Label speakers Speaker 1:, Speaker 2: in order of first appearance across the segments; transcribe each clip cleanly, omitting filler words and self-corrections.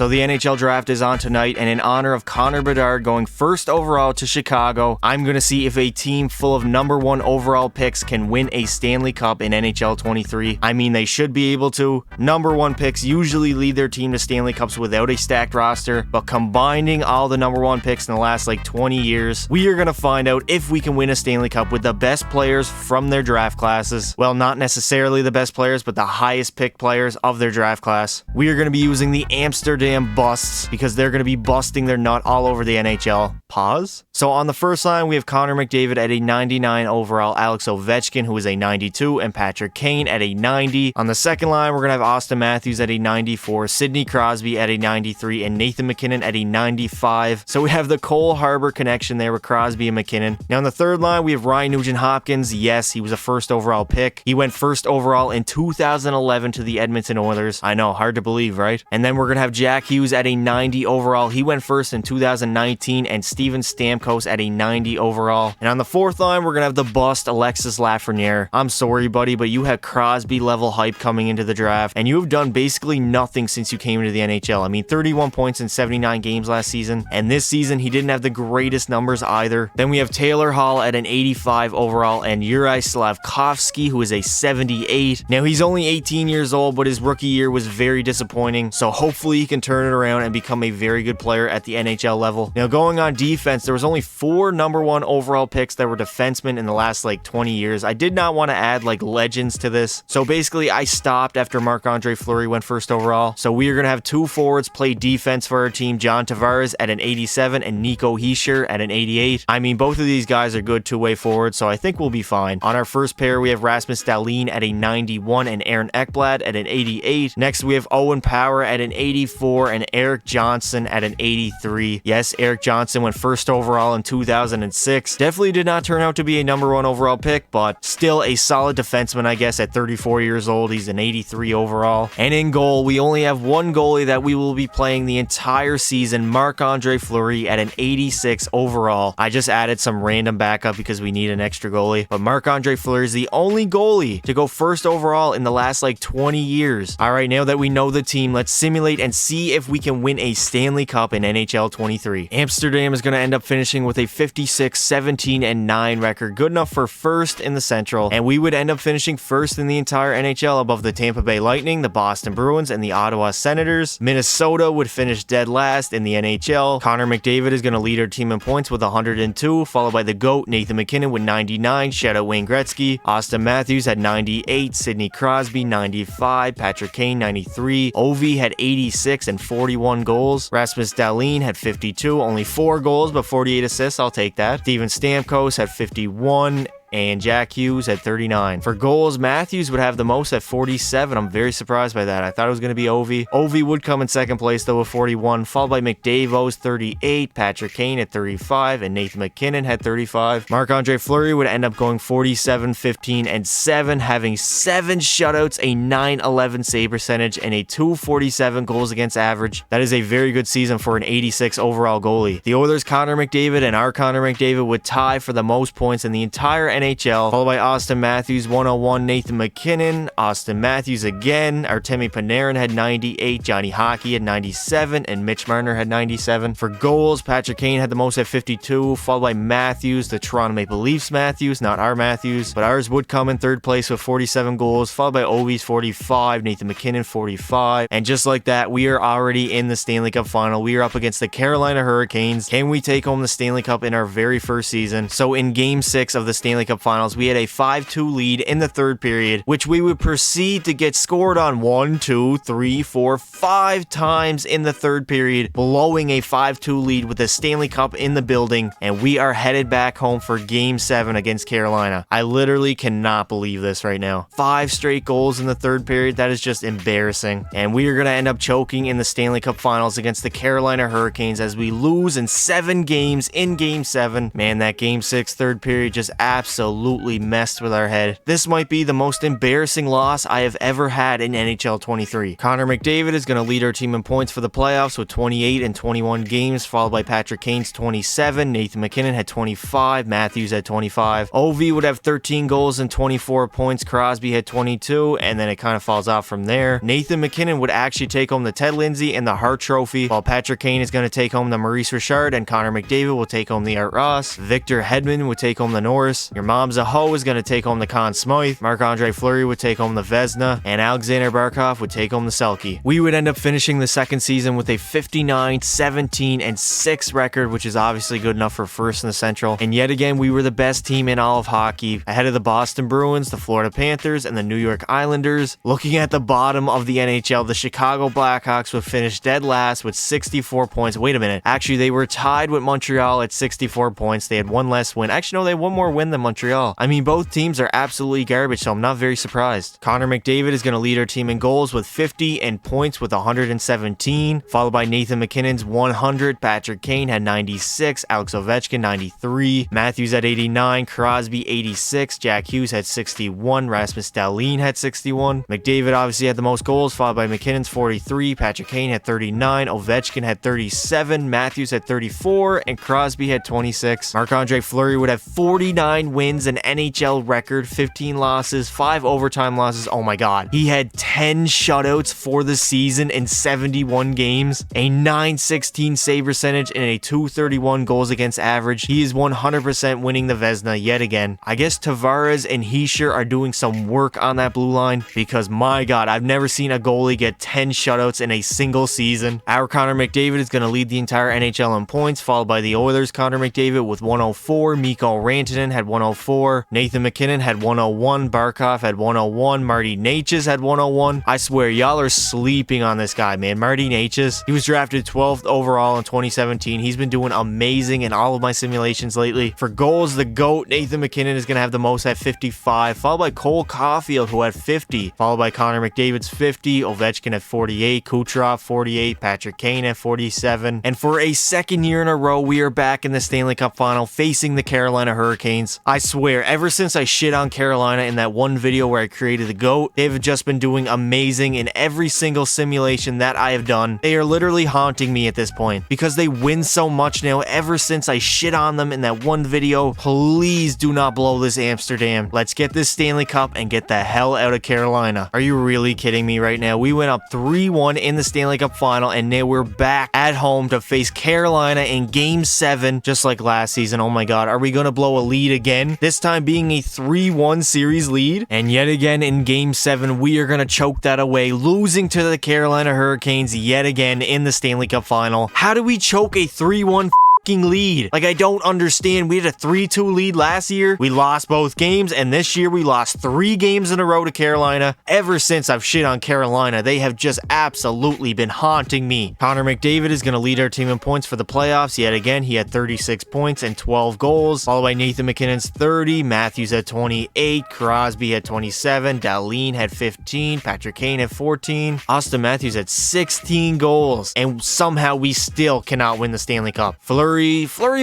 Speaker 1: So the NHL draft is on tonight, and in honor of Connor Bedard going first overall to Chicago, I'm going to see if a team full of number 1 overall picks can win a Stanley Cup in NHL 23. I mean, they should be able to. Number 1 picks usually lead their team to Stanley Cups without a stacked roster, but combining all the number 1 picks in the last 20 years, we are going to find out if we can win a Stanley Cup with the best players from their draft classes. Well, not necessarily the best players, but the highest picked players of their draft class. We are going to be using the Amsterdam busts because they're going to be busting their nut all over the NHL. Pause. So on the first line, we have Connor McDavid at a 99 overall, Alex Ovechkin, who is a 92, and Patrick Kane at a 90. On the second line, we're going to have Austin Matthews at a 94, Sidney Crosby at a 93, and Nathan MacKinnon at a 95. So we have the Cole Harbor connection there with Crosby and McKinnon. Now on the third line, we have Ryan Nugent-Hopkins. Yes, he was a first overall pick. He went first overall in 2011 to the Edmonton Oilers. I know, hard to believe, right? And then we're going to have Jack Hughes at a 90 overall. He went first in 2019, and Steven Stamkos at a 90 overall. And on the fourth line, we're going to have the bust Alexis Lafreniere. I'm sorry, buddy, but you had Crosby level hype coming into the draft, and you have done basically nothing since you came into the NHL. I mean, 31 points in 79 games last season, and this season he didn't have the greatest numbers either. Then we have Taylor Hall at an 85 overall, and Juraj Slafkovsky, who is a 78. Now, he's only 18 years old, but his rookie year was very disappointing, so hopefully he can turn it around and become a very good player at the NHL level. Now, going on defense, there was only 4 number 1 overall picks that were defensemen in the last 20 years. I did not want to add legends to this, so basically I stopped after Marc-Andre Fleury went first overall. So we are going to have 2 forwards play defense for our team, John Tavares at an 87 and Nico Hischier at an 88. I mean, both of these guys are good two-way forwards, so I think we'll be fine. On our first pair, we have Rasmus Dahlin at a 91 and Aaron Ekblad at an 88. Next, we have Owen Power at an 84 and Eric Johnson at an 83. Yes, Eric Johnson went first overall in 2006. Definitely did not turn out to be a number 1 overall pick, but still a solid defenseman, I guess, at 34 years old. He's an 83 overall. And in goal, we only have one goalie that we will be playing the entire season, Marc-Andre Fleury at an 86 overall. I just added some random backup because we need an extra goalie, but Marc-Andre Fleury is the only goalie to go first overall in the last 20 years. All right, now that we know the team, let's simulate and see if we can win a Stanley Cup in NHL 23. Amsterdam is going to end up finishing with a 56, 17, and 9 record, good enough for first in the Central, and we would end up finishing first in the entire NHL above the Tampa Bay Lightning, the Boston Bruins, and the Ottawa Senators. Minnesota would finish dead last in the NHL. Connor McDavid is going to lead our team in points with 102, followed by the GOAT Nathan MacKinnon with 99, shout out Wayne Gretzky. Austin Matthews had 98, Sidney Crosby 95, Patrick Kane 93, Ovi had 86 and 41 goals. Rasmus Dahlin had 52, only 4 goals but 48 assists, I'll take that. Steven Stamkos had 51, and Jack Hughes at 39. For goals, Matthews would have the most at 47. I'm very surprised by that. I thought it was going to be Ovi. Ovi would come in second place though with 41, followed by McDavid's 38, Patrick Kane at 35, and Nathan MacKinnon had 35. Marc-Andre Fleury would end up going 47, 15, and 7, having 7 shutouts, a 911 save percentage, and a 247 goals against average. That is a very good season for an 86 overall goalie. The Oilers' Connor McDavid and our Connor McDavid would tie for the most points in the entire NHL, followed by Austin Matthews 101, Nathan MacKinnon, Austin Matthews again, Artemi Panarin had 98, Johnny Hockey had 97, and Mitch Marner had 97. For goals, Patrick Kane had the most at 52, followed by Matthews, the Toronto Maple Leafs Matthews, not our Matthews, but ours would come in third place with 47 goals, followed by Ovi's 45, Nathan MacKinnon 45, and just like that, we are already in the Stanley Cup final. We are up against the Carolina Hurricanes. Can we take home the Stanley Cup in our very first season? So in Game 6 of the Stanley Cup Finals, we had a 5-2 lead in the third period, which we would proceed to get scored on 1, 2, 3, 4, 5 times in the third period, blowing a 5-2 lead with the Stanley Cup in the building, and we are headed back home for Game 7 against Carolina. I literally cannot believe this right now. 5 straight goals in the third period, that is just embarrassing, and we are going to end up choking in the Stanley Cup Finals against the Carolina Hurricanes as we lose in 7 games in Game 7. Man, that Game 6 third period just absolutely absolutely messed with our head. This might be the most embarrassing loss I have ever had in NHL 23. Connor McDavid is going to lead our team in points for the playoffs with 28 and 21 games, followed by Patrick Kane's 27. Nathan MacKinnon had 25. Matthews had 25. Ovi would have 13 goals and 24 points. Crosby had 22, and then it kind of falls off from there. Nathan MacKinnon would actually take home the Ted Lindsay and the Hart Trophy, while Patrick Kane is going to take home the Maurice Richard, and Connor McDavid will take home the Art Ross. Victor Hedman would take home the Norris. Your Mom's a Ho is going to take home the Conn Smythe. Marc-Andre Fleury would take home the Vezina, and Alexander Barkov would take home the Selke. We would end up finishing the second season with a 59, 17, and 6 record, which is obviously good enough for first in the Central. And yet again, we were the best team in all of hockey, ahead of the Boston Bruins, the Florida Panthers, and the New York Islanders. Looking at the bottom of the NHL, the Chicago Blackhawks would finish dead last with 64 points. Wait a minute. Actually, they were tied with Montreal at 64 points. They had one less win. Actually, no, they had one more win than Montreal. I mean, both teams are absolutely garbage, so I'm not very surprised. Connor McDavid is going to lead our team in goals with 50 and points with 117, followed by Nathan MacKinnon's 100. Patrick Kane had 96. Alex Ovechkin 93. Matthews had 89. Crosby 86. Jack Hughes had 61. Rasmus Dahlin had 61. McDavid obviously had the most goals, followed by McKinnon's 43. Patrick Kane had 39. Ovechkin had 37. Matthews had 34. And Crosby had 26. Marc-Andre Fleury would have 49 wins, an NHL record, 15 losses, 5 overtime losses. Oh my god. He had 10 shutouts for the season in 71 games, a 916 save percentage, and a 231 goals against average. He is 100% winning the Vezina yet again. I guess Tavares and Hischier are doing some work on that blue line, because my god, I've never seen a goalie get 10 shutouts in a single season. Our Connor McDavid is going to lead the entire NHL in points, followed by the Oilers' Connor McDavid with 104. Mikko Rantanen had 104. Nathan MacKinnon had 101. Barkov had 101. Marty Necas had 101. I swear, y'all are sleeping on this guy, man. Marty Necas, he was drafted 12th overall in 2017. He's been doing amazing in all of my simulations lately. For goals, the GOAT, Nathan MacKinnon, is going to have the most at 55, followed by Cole Caulfield, who had 50, followed by Connor McDavid's 50, Ovechkin at 48, Kucherov 48, Patrick Kane at 47. And for a second year in a row, we are back in the Stanley Cup final facing the Carolina Hurricanes. I swear, ever since I shit on Carolina in that one video where I created the GOAT, they've just been doing amazing in every single simulation that I have done. They are literally haunting me at this point because they win so much now ever since I shit on them in that one video. Please do not blow this Amsterdam. Let's get this Stanley Cup and get the hell out of Carolina. Are you really kidding me right now? We went up 3-1 in the Stanley Cup final, and now we're back at home to face Carolina in Game 7, just like last season. Oh my god, are we gonna blow a lead again? This time being a 3-1 series lead, and yet again in Game 7, we are gonna choke that away, losing to the Carolina Hurricanes yet again in the Stanley Cup final. How do we choke a 3-1 lead? Like, I don't understand. We had a 3-2 lead last year. We lost both games, and this year we lost 3 games in a row to Carolina. Ever since I've shit on Carolina, they have just absolutely been haunting me. Connor McDavid is going to lead our team in points for the playoffs yet again. He had 36 points and 12 goals, followed by Nathan MacKinnon's 30, Matthews had 28, Crosby had 27, Dahlin had 15, Patrick Kane had 14, Austin Matthews had 16 goals, and somehow we still cannot win the Stanley Cup. Fleury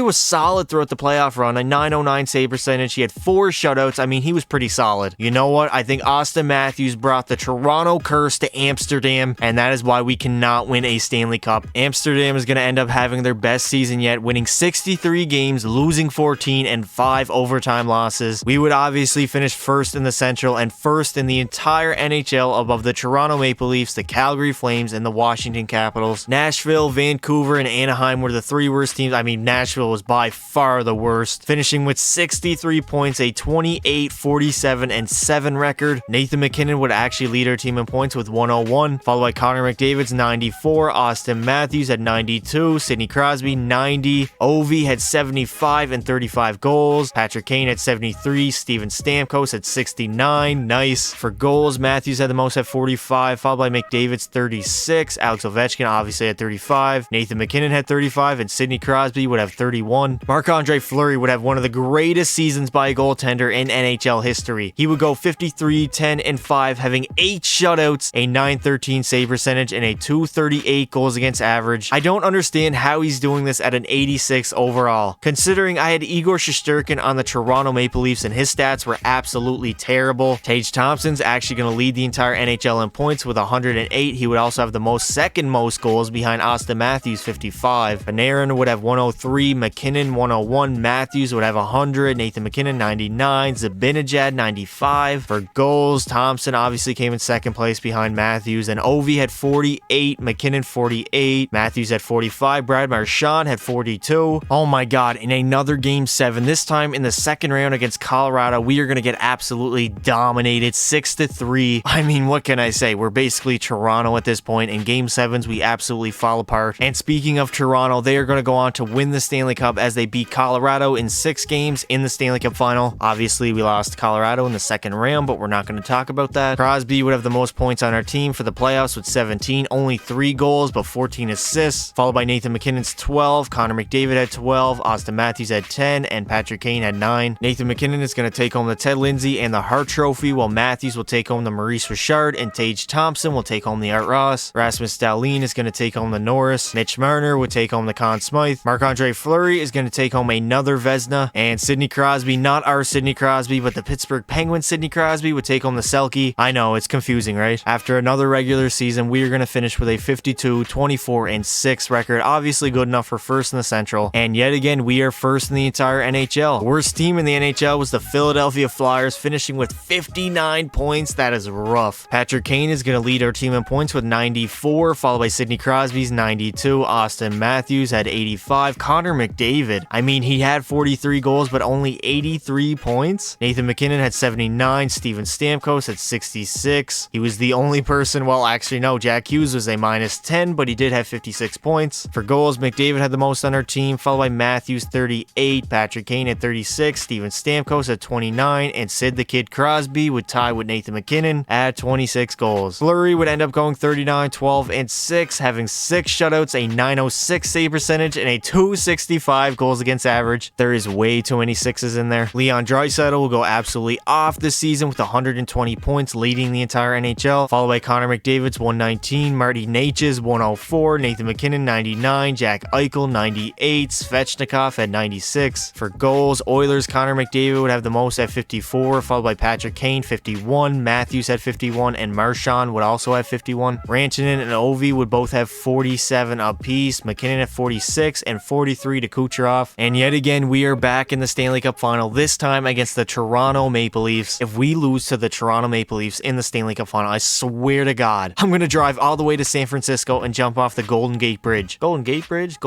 Speaker 1: was solid throughout the playoff run, a 909 save percentage. He had 4 shutouts. I mean, he was pretty solid. You know what? I think Austin Matthews brought the Toronto curse to Amsterdam, and that is why we cannot win a Stanley Cup. Amsterdam is going to end up having their best season yet, winning 63 games, losing 14, and 5 overtime losses. We would obviously finish first in the Central and first in the entire NHL above the Toronto Maple Leafs, the Calgary Flames, and the Washington Capitals. Nashville, Vancouver, and Anaheim were the 3 worst teams. I mean, Nashville was by far the worst, finishing with 63 points, a 28, 47, and 7 record. Nathan MacKinnon would actually lead our team in points with 101, followed by Connor McDavid's 94, Austin Matthews had 92, Sidney Crosby 90, Ovi had 75 and 35 goals, Patrick Kane had 73, Steven Stamkos had 69, nice. For goals, Matthews had the most at 45, followed by McDavid's 36, Alex Ovechkin obviously had 35, Nathan MacKinnon had 35, and Sidney Crosby Crosby would have 31. Marc-Andre Fleury would have one of the greatest seasons by a goaltender in NHL history. He would go 53, 10, and 5, having 8 shutouts, a .913 save percentage, and a .238 goals against average. I don't understand how he's doing this at an 86 overall, considering I had Igor Shesterkin on the Toronto Maple Leafs and his stats were absolutely terrible. Tage Thompson's actually going to lead the entire NHL in points with 108. He would also have the second most goals behind Austin Matthews, 55. Panarin would have 103, McKinnon 101, Matthews would have 100, Nathan McKinnon 99, Zibanejad 95. For goals, Thompson obviously came in second place behind Matthews, and Ovi had 48, McKinnon 48, Matthews had 45, Brad Marchand had 42. Oh my god, in another Game 7, this time in the second round against Colorado, we are going to get absolutely dominated 6-3. I mean, what can I say? We're basically Toronto at this point. In Game 7s, we absolutely fall apart. And speaking of Toronto, they are going to go on to win the Stanley Cup as they beat Colorado in 6 games in the Stanley Cup final. Obviously, we lost Colorado in the second round, but we're not going to talk about that. Crosby would have the most points on our team for the playoffs with 17, only 3 goals, but 14 assists, followed by Nathan McKinnon's 12, Connor McDavid had 12, Austin Matthews had 10, and Patrick Kane had 9. Nathan McKinnon is going to take home the Ted Lindsay and the Hart Trophy, while Matthews will take home the Maurice Richard, and Tage Thompson will take home the Art Ross. Rasmus Dahlin is going to take home the Norris. Mitch Marner would take home the Conn Smythe. Marc-Andre Fleury is going to take home another Vezina, and Sidney Crosby, not our Sidney Crosby, but the Pittsburgh Penguins Sidney Crosby, would take home the Selke. I know, it's confusing, right? After another regular season, we are going to finish with a 52, 24, and 6 record. Obviously good enough for first in the Central, and yet again, we are first in the entire NHL. The worst team in the NHL was the Philadelphia Flyers, finishing with 59 points. That is rough. Patrick Kane is going to lead our team in points with 94, followed by Sidney Crosby's 92. Austin Matthews had 85. Connor McDavid, I mean, he had 43 goals, but only 83 points. Nathan McKinnon had 79. Steven Stamkos had 66. He was the only person, well, actually, no, Jack Hughes was a -10, but he did have 56 points. For goals, McDavid had the most on our team, followed by Matthews, 38. Patrick Kane at 36. Steven Stamkos at 29. And Sid the Kid Crosby would tie with Nathan McKinnon at 26 goals. Fleury would end up going 39, 12, and 6, having 6 shutouts, a .906 save percentage, and a .265 goals against average. There is way too many 6s in there. Leon Draisaitl will go absolutely off this season with 120 points, leading the entire NHL, followed by Connor McDavid's 119, Marty Necas 104, Nathan McKinnon 99, Jack Eichel 98, Svechnikov at 96. For goals, Oilers Connor McDavid would have the most at 54, followed by Patrick Kane 51, Matthews had 51, and Marchand would also have 51. Rantanen and Ovi would both have 47 apiece, McKinnon at 46, and 43 to Kucherov. And yet again, we are back in the Stanley Cup final, this time against the Toronto Maple Leafs. If we lose to the Toronto Maple Leafs in the Stanley Cup final, I swear to God, I'm going to drive all the way to San Francisco and jump off the Golden Gate Bridge. Golden Gate Bridge?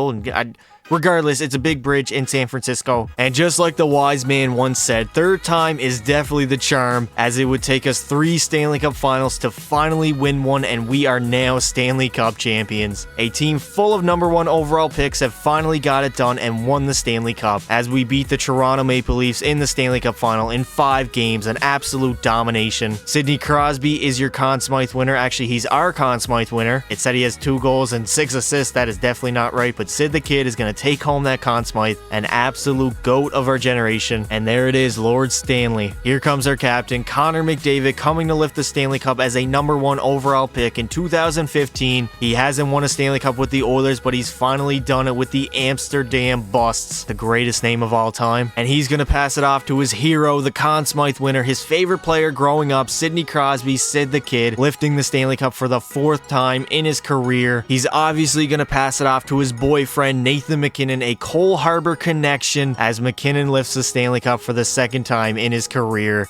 Speaker 1: Regardless, it's a big bridge in San Francisco. And just like the wise man once said, third time is definitely the charm, as it would take us 3 Stanley Cup finals to finally win one, and we are now Stanley Cup champions. A team full of #1 overall picks have finally got it done and won the Stanley Cup, as we beat the Toronto Maple Leafs in the Stanley Cup final in 5 games, an absolute domination. Sidney Crosby is your Conn Smythe winner. Actually, he's our Conn Smythe winner. It said he has 2 goals and 6 assists. That is definitely not right, but Sid the Kid is going to take home that Conn Smythe, an absolute GOAT of our generation. And there it is, Lord Stanley. Here comes our captain, Connor McDavid, coming to lift the Stanley Cup as a #1 overall pick in 2015. He hasn't won a Stanley Cup with the Oilers, but he's finally done it with the Amsterdam Busts, the greatest name of all time. And he's going to pass it off to his hero, the Conn Smythe winner, his favorite player growing up, Sidney Crosby, Sid the Kid, lifting the Stanley Cup for the 4th time in his career. He's obviously going to pass it off to his boyfriend, Nathan McKinnon, a Cole Harbor connection, as McKinnon lifts the Stanley Cup for the 2nd time in his career.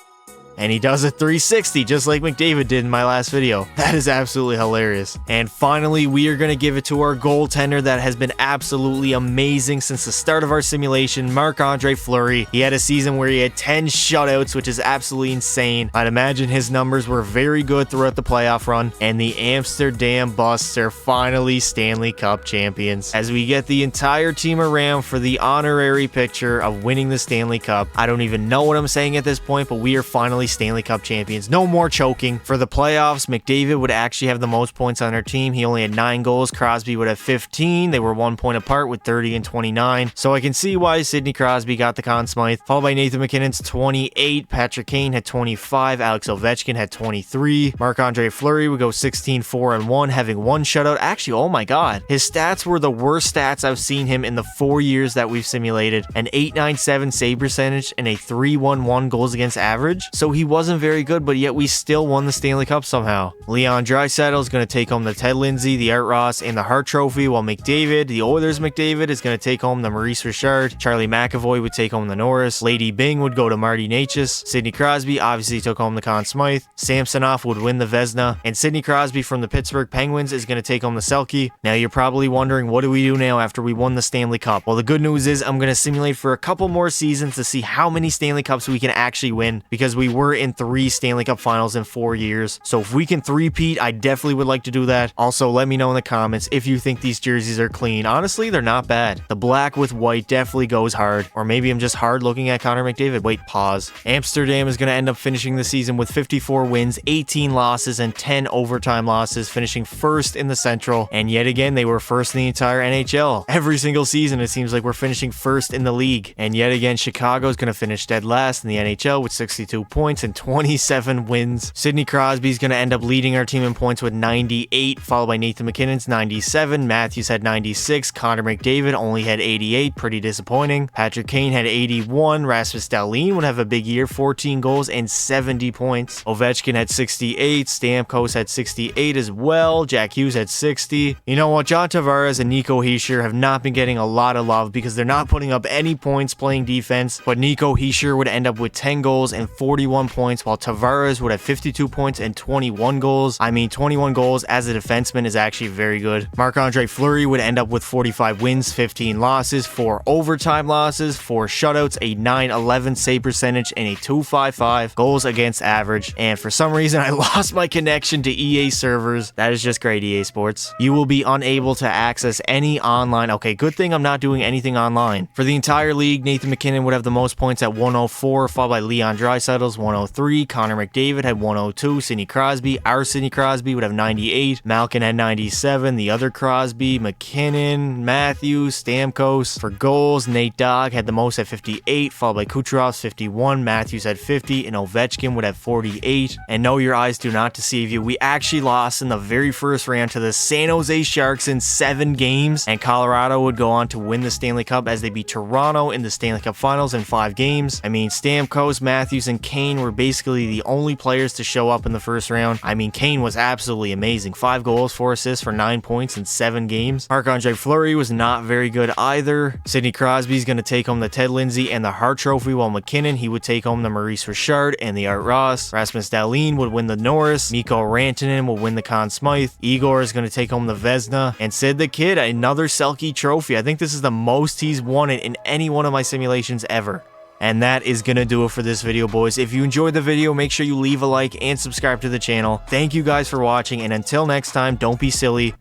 Speaker 1: And he does a 360 just like McDavid did in my last video. That is absolutely hilarious. And finally, we are going to give it to our goaltender that has been absolutely amazing since the start of our simulation, Marc-Andre Fleury. He had a season where he had 10 shutouts, which is absolutely insane. I'd imagine his numbers were very good throughout the playoff run. And the Amsterdam Busts are finally Stanley Cup champions, as we get the entire team around for the honorary picture of winning the Stanley Cup. I don't even know what I'm saying at this point, but we are finally Stanley Cup champions. No more choking. For the playoffs, McDavid would actually have the most points on their team. He only had 9 goals. Crosby would have 15. They were 1 point apart with 30 and 29. So I can see why Sidney Crosby got the Conn Smythe, followed by Nathan MacKinnon's 28. Patrick Kane had 25. Alex Ovechkin had 23. Marc-Andre Fleury would go 16, 4, and 1, having 1 shutout. Actually, oh my god, his stats were the worst stats I've seen him in the 4 years that we've simulated. An .897 save percentage and a .311 goals against average. So he wasn't very good, but yet we still won the Stanley Cup somehow. Leon Draisaitl is going to take home the Ted Lindsay, the Art Ross, and the Hart Trophy, while McDavid, the Oilers McDavid, is going to take home the Maurice Richard. Charlie McAvoy would take home the Norris. Lady Bing would go to Marty Necas. Sidney Crosby obviously took home the Conn Smythe. Samsonov would win the Vezina. And Sidney Crosby from the Pittsburgh Penguins is going to take home the Selke. Now you're probably wondering, what do we do now after we won the Stanley Cup? Well, the good news is I'm going to simulate for a couple more seasons to see how many Stanley Cups we can actually win, because we were in 3 Stanley Cup finals in 4 years. So if we can three-peat, I definitely would like to do that. Also, let me know in the comments if you think these jerseys are clean. Honestly, they're not bad. The black with white definitely goes hard. Or maybe I'm just hard looking at Connor McDavid. Wait, pause. Amsterdam is going to end up finishing the season with 54 wins, 18 losses, and 10 overtime losses, finishing first in the Central. And yet again, they were first in the entire NHL. Every single season, it seems like we're finishing first in the league. And yet again, Chicago is going to finish dead last in the NHL with 62 points and 27 wins. Sidney Crosby is going to end up leading our team in points with 98, followed by Nathan MacKinnon's 97. Matthews had 96. Connor McDavid only had 88. Pretty disappointing. Patrick Kane had 81. Rasmus Dahlin would have a big year, 14 goals and 70 points. Ovechkin had 68. Stamkos had 68 as well. Jack Hughes had 60. You know what? John Tavares and Nico Hischier have not been getting a lot of love because they're not putting up any points playing defense, but Nico Hischier would end up with 10 goals and 41 points, while Tavares would have 52 points and 21 goals. I mean, 21 goals as a defenseman is actually very good. Marc-Andre Fleury would end up with 45 wins, 15 losses, 4 overtime losses, 4 shutouts, a .911 save percentage, and a .255 goals against average. And for some reason, I lost my connection to EA servers. That is just great, EA Sports. You will be unable to access any online. Okay, good thing I'm not doing anything online. For the entire league, Nathan MacKinnon would have the most points at 104, followed by Leon Draisaitl's 103. Connor McDavid had 102. Sidney Crosby, our Sidney Crosby, would have 98. Malkin had 97. The other Crosby, McKinnon, Matthews, Stamkos. For goals, Nate Dogg had the most at 58, followed by Kucherov's 51. Matthews had 50, and Ovechkin would have 48. And no, your eyes do not deceive you. We actually lost in the very first round to the San Jose Sharks in 7 games, and Colorado would go on to win the Stanley Cup as they beat Toronto in the Stanley Cup Finals in 5 games. I mean, Stamkos, Matthews, and Kane were basically the only players to show up in the first round. I mean, Kane was absolutely amazing. 5 goals, 4 assists for 9 points in 7 games. Marc-Andre Fleury was not very good either. Sidney Crosby's going to take home the Ted Lindsay and the Hart Trophy, while MacKinnon, he would take home the Maurice Richard and the Art Ross. Rasmus Dahlin would win the Norris. Mikko Rantanen will win the Conn Smythe. Igor is going to take home the Vezina. And Sid the Kid, another Selke trophy. I think this is the most he's won it in any one of my simulations ever. And that is gonna do it for this video, boys. If you enjoyed the video, make sure you leave a like and subscribe to the channel. Thank you guys for watching, and until next time, don't be silly,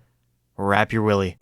Speaker 1: wrap your willy.